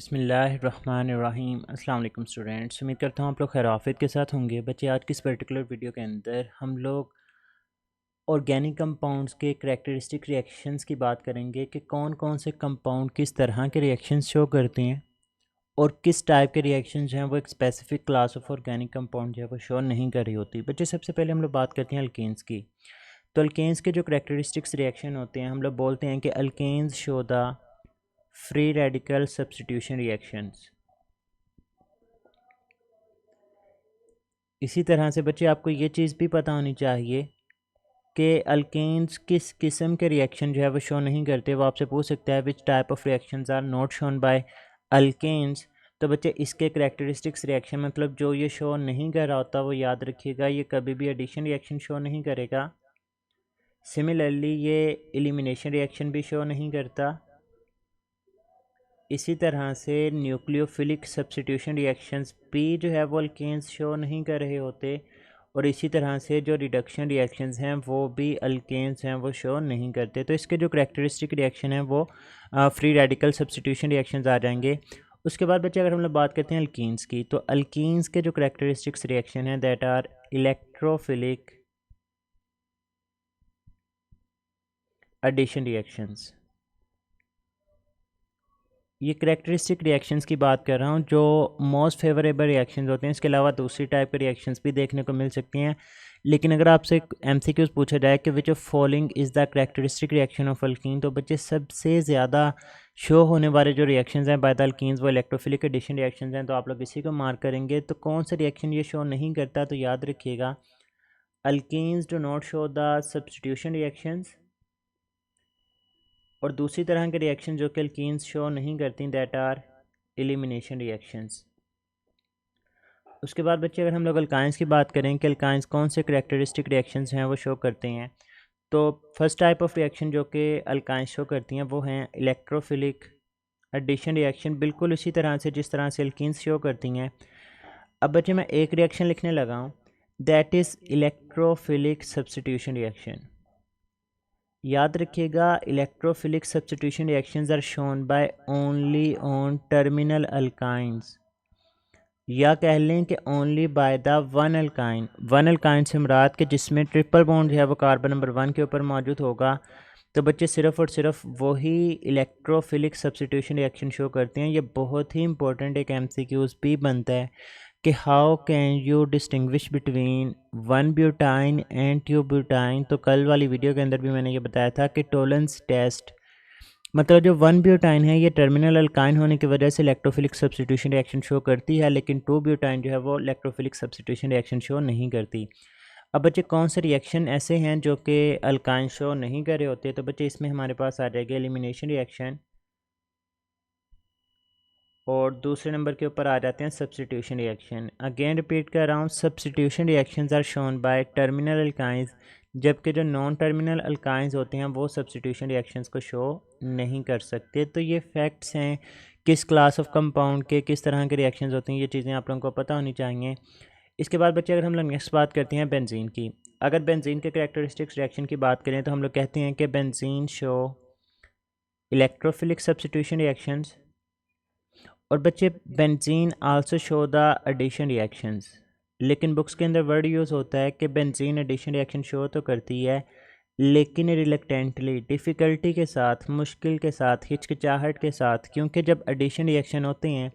बिस्मिल्लाहिर्रहमानिर्रहीम। अस्सलाम वालेकुम स्टूडेंट्स, उम्मीद करता हूँ आप लोग खैराफियत के साथ होंगे। बच्चे, आज की इस पर्टिकुलर वीडियो के अंदर हम लोग ऑर्गेनिक कंपाउंड्स के करैक्टरिस्टिक रिएक्शंस की बात करेंगे कि कौन कौन से कंपाउंड किस तरह के रिएक्शंस शो करते हैं और किस टाइप के रिएक्शंस जो हैं वो एक specific class of organic compound जो है वो शो नहीं कर रही होती। बच्चे, सबसे पहले हम लोग बात करते हैं अल्केन्स की। तो अल्केन्स के जो करैक्टरिस्टिक्स रिएक्शन होते हैं, हम लोग बोलते हैं कि alkanes show the free radical substitution reactions. इसी तरह से बच्चे, आपको ये चीज़ भी पता होनी चाहिए कि अल्केन्स किस किस्म के रिएक्शन जो है वो शो नहीं करते। वो आपसे पूछ सकता है which type of reactions are not shown by alkanes. तो बच्चे, इसके करैक्टरिस्टिक्स रिएक्शन मतलब जो ये शो नहीं कर रहा होता वो याद रखिएगा, ये कभी भी एडिशन रिएक्शन शो नहीं करेगा। सिमिलरली ये एलिमिनेशन रिएक्शन भी शो नहीं करता। इसी तरह से न्यूक्लियोफिलिक सब्स्टिट्यूशन रिएक्शंस भी जो है वो अल्केन्स शो नहीं कर रहे होते। और इसी तरह से जो रिडक्शन रिएक्शंस हैं वो भी अल्केन्स हैं वो शो नहीं करते। तो इसके जो करैक्टरिस्टिक रिएक्शन हैं वो फ्री रेडिकल सब्स्टिट्यूशन रिएक्शंस आ जाएंगे। उसके बाद बच्चे, अगर हम लोग बात करते हैं अल्कीन्स की, तो अल्कीन्स के जो करैक्टरिस्टिक्स रिएक्शन हैं that are electrophilic addition reactions. ये करैक्टरिस्टिक रिएक्शंस की बात कर रहा हूँ जो मोस्ट फेवरेबल रिएक्शंस होते हैं। इसके अलावा दूसरी टाइप के रिएक्शंस भी देखने को मिल सकती हैं। लेकिन अगर आपसे एमसीक्यूज पूछा जाए कि which of following is the characteristic reaction of alkyne, तो बच्चे सबसे ज़्यादा शो होने वाले जो रिएक्शंस हैं बाय द अल्कीन्स वो इलेक्ट्रोफिलिक एडिशन रिएक्शंस हैं। तो आप लोग इसी को मार्क करेंगे। तो कौन सा रिएक्शन ये शो नहीं करता, तो याद रखिएगा alkenes do not show the substitution reactions. और दूसरी तरह के रिएक्शन जो कि अल्कीन्स शो नहीं करती दैट आर एलिमिनेशन रिएक्शंस। उसके बाद बच्चे, अगर हम लोग अल्काइंस की बात करें कि अल्काइंस कौन से करैक्टरिस्टिक रिएक्शंस हैं वो शो करते हैं, तो फर्स्ट टाइप ऑफ रिएक्शन जो कि अल्काइंस शो करती हैं वो हैं इलेक्ट्रोफिलिक एडिशन रिएक्शन, बिल्कुल इसी तरह से जिस तरह से अल्कीन्स शो करती हैं। अब बच्चे, मैं एक रिएक्शन लिखने लगा हूँ, that is electrophilic substitution reaction. याद रखिएगा, electrophilic substitution reactions are shown by only on terminal alkynes, या कह लें कि only by the one alkyne. One alkyne से मुराद के जिसमें ट्रिपल बॉन्ड है वो कार्बन नंबर 1 के ऊपर मौजूद होगा। तो बच्चे, सिर्फ और सिर्फ वही इलेक्ट्रोफिलिक सब्स्टिट्यूशन रिएक्शन शो करते हैं। ये बहुत ही इंपॉर्टेंट एक एमसीक्यूज भी बनता है कि how can you distinguish between one butyne and two butyne. तो कल वाली वीडियो के अंदर भी मैंने ये बताया था कि टोलेंस टेस्ट मतलब जो वन ब्यूटाइन है ये टर्मिनल अल्काइन होने की वजह से इलेक्ट्रोफिलिक सब्स्टिट्यूशन रिएक्शन शो करती है, लेकिन टू ब्यूटाइन जो है वो इलेक्ट्रोफिलिक सब्स्टिट्यूशन रिएक्शन शो नहीं करती। अब बच्चे, कौन से रिएक्शन ऐसे हैं जो कि अल्काइन शो नहीं कर रहे होते, तो बच्चे इसमें हमारे पास आ जाएगा एलिमिनेशन रिएक्शन, और दूसरे नंबर के ऊपर आ जाते हैं सब्स्टिट्यूशन रिएक्शन। अगेन रिपीट कर रहा हूँ, substitution reactions are shown by terminal alkynes, जबकि जो नॉन टर्मिनल अल्काइंस होते हैं वो सब्स्टिट्यूशन रिएक्शंस को शो नहीं कर सकते। तो ये फैक्ट्स हैं किस क्लास ऑफ कंपाउंड के किस तरह के रिएक्शंस होते हैं, ये चीज़ें आप लोगों को पता होनी चाहिए। इसके बाद बच्चे, अगर हम लोग नेक्स्ट बात करते हैं बेंजीन की, अगर बेंजीन के करैक्टरिस्टिक्स रिएक्शन की बात करें तो हम लोग कहते हैं कि benzene show electrophilic substitution reactions. और बच्चे, benzene also show the addition reactions, लेकिन बुक्स के अंदर वर्ड यूज़ होता है कि बेंजीन एडिशन रिएक्शन शो तो करती है लेकिन रिलक्टेंटली, डिफ़िकल्टी के साथ, मुश्किल के साथ, हिचकिचाहट के साथ, क्योंकि जब एडिशन रिएक्शन होते हैं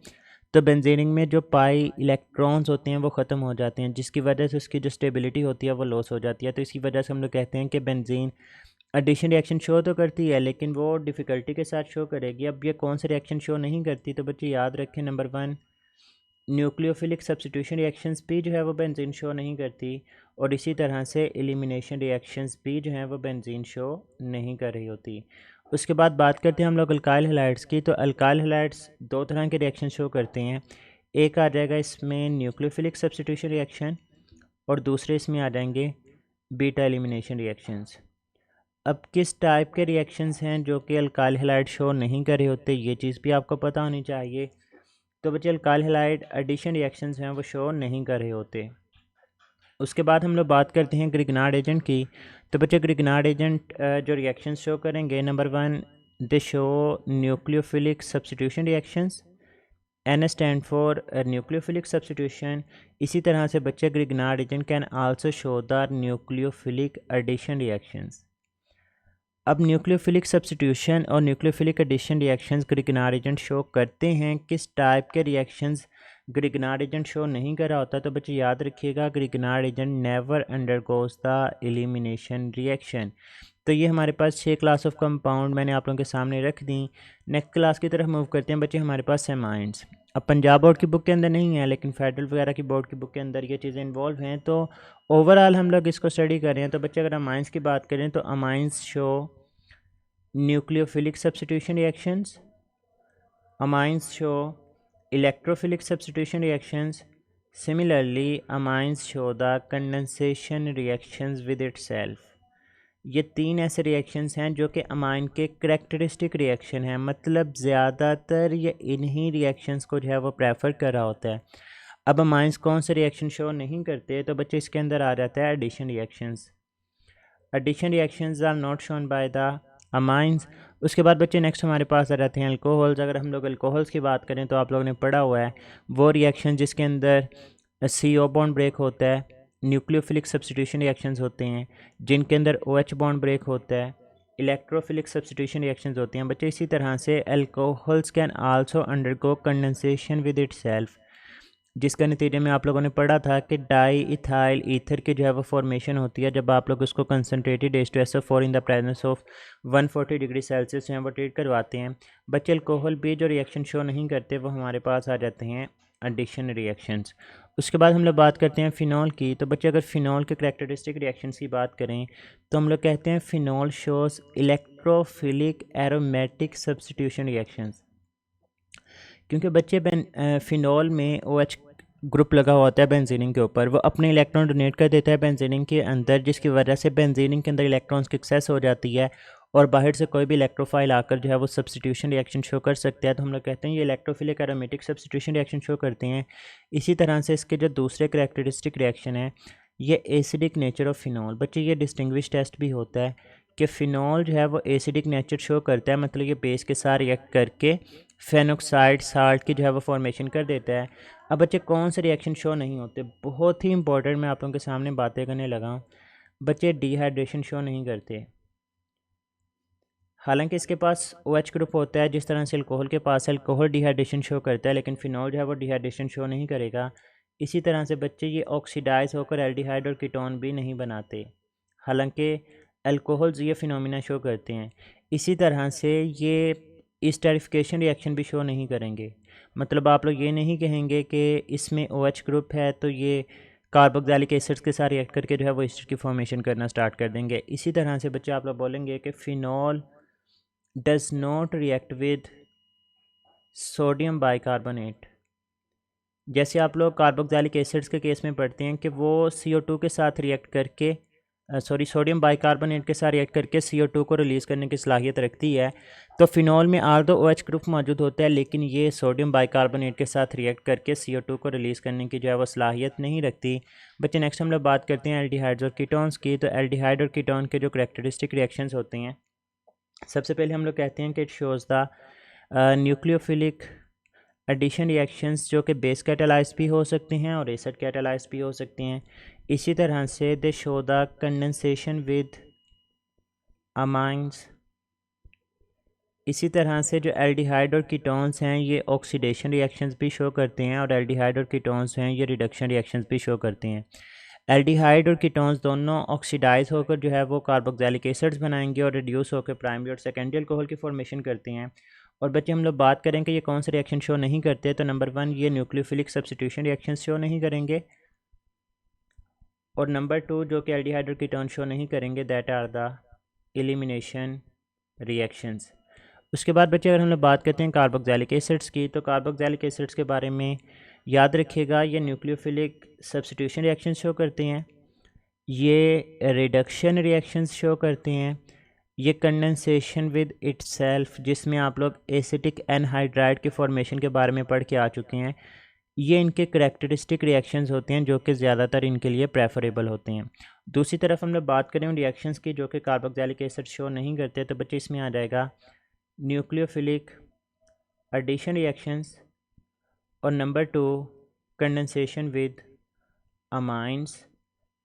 तो बेंजीनिंग में जो पाई इलेक्ट्रॉन्स होते हैं वो ख़त्म हो जाते हैं, जिसकी वजह से उसकी जो स्टेबिलिटी होती है वो लॉस हो जाती है। तो इसी वजह से हम लोग कहते हैं कि बेंजीन एडिशन रिएक्शन शो तो करती है लेकिन वो डिफ़िकल्टी के साथ शो करेगी। अब ये कौन सा रिएक्शन शो नहीं करती, तो बच्चे याद रखें, नंबर 1 न्यूक्लियोफिलिक सब्स्टिट्यूशन रिएक्शंस भी जो है वो बेंजीन शो नहीं करती, और इसी तरह से एलिमिनेशन रिएक्शंस भी जो हैं वो बेंजीन शो नहीं कर रही होती। उसके बाद बात करते हैं हम लोग अल्काइल हैलाइड्स की। तो अल्काइल हैलाइड्स दो तरह के रिएक्शन शो करते हैं, एक आ जाएगा इसमें न्यूक्लियोफिलिक सब्स्टिट्यूशन रिएक्शन, और दूसरे इसमें आ जाएंगे बीटा एलिमिनेशन रिएक्शंस। अब किस टाइप के रिएक्शंस हैं जो कि अल्काइल हैलाइड शो नहीं कर रहे होते, ये चीज़ भी आपको पता होनी चाहिए। तो बच्चे, अल्काइल हैलाइड एडिशन रिएक्शंस हैं वो शो नहीं कर रहे होते। उसके बाद हम लोग बात करते हैं ग्रिग्नार्ड एजेंट की। तो बच्चे, ग्रिग्नार्ड एजेंट जो रिएक्शंस शो करेंगे, number 1 they show nucleophilic substitution reactions, N stand for nucleophilic substitution. इसी तरह से बच्चे Grignard agent can also show the nucleophilic addition reactions. अब न्यूक्लियोफिलिक सब्स्टिट्यूशन और nucleophilic addition reactions Grignard agent show करते हैं। किस टाइप के रिएक्शंस ग्रिग्नार्ड एजेंट शो नहीं कर रहा होता? तो बच्चे याद रखिएगा, Grignard agent never undergoes the elimination reaction. तो ये हमारे पास 6 क्लास ऑफ कंपाउंड मैंने आप लोगों के सामने रख दी। नेक्स्ट क्लास की तरफ मूव करते हैं बच्चे। हमारे पास एमाइंस, अब पंजाब बोर्ड की बुक के अंदर नहीं है, लेकिन फेडरल वगैरह की बोर्ड की बुक के अंदर ये चीज़ें इन्वॉल्व हैं। तो ओवरऑल हम लोग इसको स्टडी कर रहे हैं। तो बच्चे अगर अमाइंस की बात करें तो amines show nucleophilic substitution reactions, amines show electrophilic substitution reactions, similarly amines show the condensation reactions with itself. ये 3 ऐसे रिएक्शंस हैं जो कि अमाइन के करैक्टरिस्टिक रिएक्शन हैं, मतलब ज़्यादातर ये इन्हीं रिएक्शंस को जो है वो प्रेफर कर रहा होता है। अब अमाइंस कौन से रिएक्शन शो नहीं करते? तो बच्चे इसके अंदर आ जाता है addition reactions. Addition reactions are not shown by the amines. उसके बाद बच्चे नेक्स्ट हमारे पास आ जाते हैं अल्कोहल्स। अगर हम लोग अल्कोहल्स की बात करें तो आप लोगों ने पढ़ा हुआ है वो रिएक्शन जिसके अंदर CO बॉन्ड ब्रेक होता है, न्यूक्लियोफिलिक सब्स्टिट्यूशन रिएक्शंस होते हैं जिनके अंदर OH बॉन्ड ब्रेक होता है, इलेक्ट्रोफिलिक सब्स्टिट्यूशन रिएक्शंस होती हैं बच्चे। इसी तरह से alcohols can also undergo condensation with itself, जिसका नतीजे में आप लोगों ने पढ़ा था कि डाई इथाइल ईथर की जो है वो फॉर्मेशन होती है जब आप लोग उसको concentrated H2SO4 in the presence of 140 degree Celsius जो है वो ट्रीट करवाते हैं। बच्चे अल्कोहल भी जो रिएक्शन शो नहीं करते वो हमारे पास आ जाते हैं एडिशन रिएक्शंस। उसके बाद हम लोग बात करते हैं फ़िनॉल की। तो बच्चे अगर फ़िनॉल के करैक्टरिस्टिक रिएक्शंस की बात करें तो हम लोग कहते हैं phenol shows electrophilic aromatic substitution reactions, क्योंकि बच्चे फ़िनॉल में OH ग्रुप लगा होता है बेंजीनिन के ऊपर, वो अपने इलेक्ट्रॉन डोनेट कर देता है बेंजीनिन के अंदर, जिसकी वजह से बेंजीनिन के अंदर इलेक्ट्रॉन्स की एक्सेस हो जाती है और बाहर से कोई भी इलेक्ट्रोफाइल आकर जो है वो सब्स्टिट्यूशन रिएक्शन शो कर सकता है। तो हम लोग कहते हैं ये electrophilic aromatic substitution reaction show करते हैं। इसी तरह से इसके जो दूसरे करैक्टरिस्टिक रिएक्शन है ये एसिडिक नेचर ऑफ फिनॉल। बच्चे ये डिस्टिंग्विश टेस्ट भी होता है कि फ़िनॉल जो है वो एसिडिक नेचर शो करता है, मतलब ये बेस के साथ रिएक्ट करके फेनोक्साइड साल्ट की जो है वो फॉर्मेशन कर देता है। अब बच्चे कौन से रिएक्शन शो नहीं होते? बहुत ही इंपॉर्टेंट मैं आप लोगों के सामने बातें करने लगा हूँ। बच्चे डिहाइड्रेशन शो नहीं करते, हालांकि इसके पास OH ग्रुप होता है जिस तरह से अल्कोहल के पास अल्कोहल डिहाइड्रेशन शो करता है, लेकिन फिनॉल जो है वो डिहाइड्रेशन शो नहीं करेगा। इसी तरह से बच्चे ये ऑक्सीडाइज होकर एल्डिहाइड और कीटोन भी नहीं बनाते, हालांकि अल्कोहल्स ये फिनोमिना शो करते हैं। इसी तरह से ये एस्टरिफिकेशन रिएक्शन भी शो नहीं करेंगे, मतलब आप लोग ये नहीं कहेंगे कि इसमें OH ग्रुप है तो ये कार्बोक्सिलिक एसिड्स के साथ रिएक्ट करके जो है वो एसिड की फॉर्मेशन करना स्टार्ट कर देंगे। इसी तरह से बच्चे आप लोग बोलेंगे कि phenol does not react with sodium bicarbonate. जैसे आप लोग कार्बोक्सिलिक एसिड्स के केस में पढ़ते हैं कि वो CO2 के साथ रिएक्ट करके सोडियम बाइकार्बोनेट के साथ रिएक्ट करके CO2 को रिलीज़ करने की सलाहियत रखती है। तो फिनॉल में आल्दो OH ग्रुप मौजूद होता है, लेकिन ये सोडियम बाइकार्बोनेट के साथ रिएक्ट करके CO2 को रिलीज़ करने की जो है वो सलाहियत नहीं रखती। बच्चे नेक्स्ट हम लोग बात करते हैं एल्डिहाइड्स और कीटोन्स की। तो एल्डिहाइड और कीटोन के जो करैक्टरिस्टिक रिएक्शंस होते हैं, सबसे पहले हम लोग कहते हैं कि it shows the nucleophilic addition reactions जो कि बेस कैटालाइज भी हो सकते हैं और एसिड कैटालाइज भी हो सकते हैं। इसी तरह से दे show the condensation with amines. इसी तरह से जो एल्डिहाइड और कीटोन्स हैं ये ऑक्सीडेशन रिएक्शंस भी शो करते हैं और एल्डिहाइड और कीटोन्स हैं ये रिडक्शन रिएक्शंस भी शो करते हैं। एल्डिहाइड और कीटोन्स दोनों ऑक्सीडाइज होकर जो है वो कार्बोक्सिलिक एसिड्स बनाएंगे और रिड्यूस होकर प्राइमरी और सेकेंडरी अल्कोहल की फॉर्मेशन करते हैं। और बच्चे हम लोग बात करें कि ये कौन से रिएक्शन शो नहीं करते, तो नंबर 1 ये न्यूक्लियोफिलिक सब्स्टिट्यूशन रिएक्शन शो नहीं करेंगे, और नंबर 2 जो कि एल्डिहाइड और कीटोन शो नहीं करेंगे that are the elimination reactions. उसके बाद बच्चे अगर हम लोग बात करते हैं कार्बोक्सिलिक एसिड्स की, तो कार्बोक्सिलिक एसिड्स के बारे में याद रखिएगा ये न्यूक्लियोफिलिक सब्स्टिट्यूशन रिएक्शन शो करते हैं, ये रिडक्शन रिएक्शंस शो करते हैं, ये कंडेंसेशन विद इटसेल्फ जिसमें आप लोग एसिटिक एनहाइड्राइड के फॉर्मेशन के बारे में पढ़ के आ चुके हैं, ये इनके करैक्टरिस्टिक रिएक्शंस होते हैं जो कि ज़्यादातर इनके लिए प्रेफरेबल होते हैं। दूसरी तरफ हम लोग बात करें उन रिएक्शंस की जो कि कार्बोक्सिलिक एसिड शो नहीं करते, तो बच्चे इसमें आ जाएगा न्यूक्लियोफिलिक एडिशन रिएक्शंस और नंबर 2 कंडेंसेशन विद अमाइंस।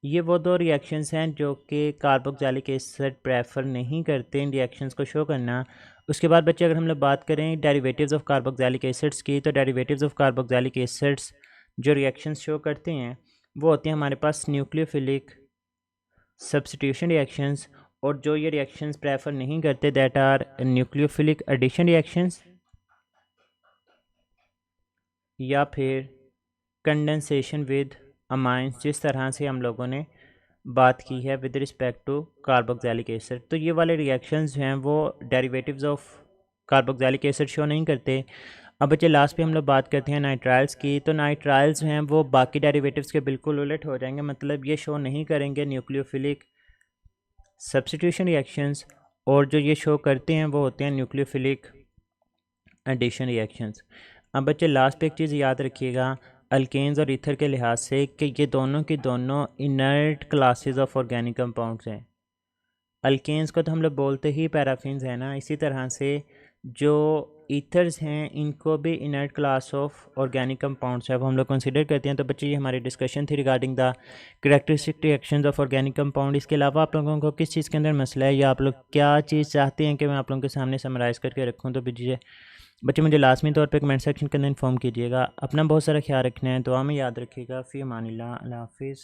ये वो दो रिएक्शंस हैं जो कि कार्बोक्सिलिक एसिड प्रेफर नहीं करते इन रिएक्शंस को शो करना। उसके बाद बच्चे अगर हम लोग बात करें डेरिवेटिव्स ऑफ कार्बोक्सिलिक एसिड्स की, तो डेरिवेटिव्स ऑफ कार्बोक्सिलिक एसिड्स जो रिएक्शंस शो करते हैं वो होते हैं हमारे पास न्यूक्लियोफिलिक सब्स्टिट्यूशन रिएक्शंस, और जो ये रिएक्शंस प्रेफर नहीं करते that are nucleophilic addition reactions या फिर कंडेंसेशन विद अमाइंस, जिस तरह से हम लोगों ने बात की है with respect to carboxylic acid. तो ये वाले रिएक्शंस जो हैं वो derivatives of carboxylic acid show नहीं करते। अब बच्चे लास्ट पे हम लोग बात करते हैं नाइट्राइल्स की। तो नाइट्राइल्स हैं वो बाकी डेरिवेटिव्स के बिल्कुल उलट हो जाएंगे, मतलब ये शो नहीं करेंगे न्यूक्लियोफिलिक सब्स्टिट्यूशन रिएक्शंस, और जो ये शो करते हैं वो होते हैं न्यूक्लियोफिलिक एडिशन रिएक्शंस। अब बच्चे लास्ट पे एक चीज़ याद रखिएगा अल्केन्स और ईथर के लिहाज से कि ये दोनों की दोनों inert classes of organic compounds हैं। अल्केन्स को तो हम लोग बोलते ही पैराफिन्स हैं ना, इसी तरह से जो ईथर्स हैं इनको भी inert class of organic compounds है वो हम लोग कंसिडर करते हैं। तो बच्चे ये हमारी डिस्कशन थी regarding the characteristic reactions of organic compound. इसके अलावा आप लोगों को किस चीज़ के अंदर मसला है या आप लोग क्या चीज़ चाहते हैं कि मैं आप लोगों के सामने समराइज़ करके रखूँ, तो बच्चे मुझे लाजमी तौर पे कमेंट सेक्शन के अंदर इन्फॉर्म कीजिएगा। अपना बहुत सारा ख्याल रखना है, दुआ में याद रखिएगा। फ़ी अमानिल्लाह, अल्लाह हाफ़िज़।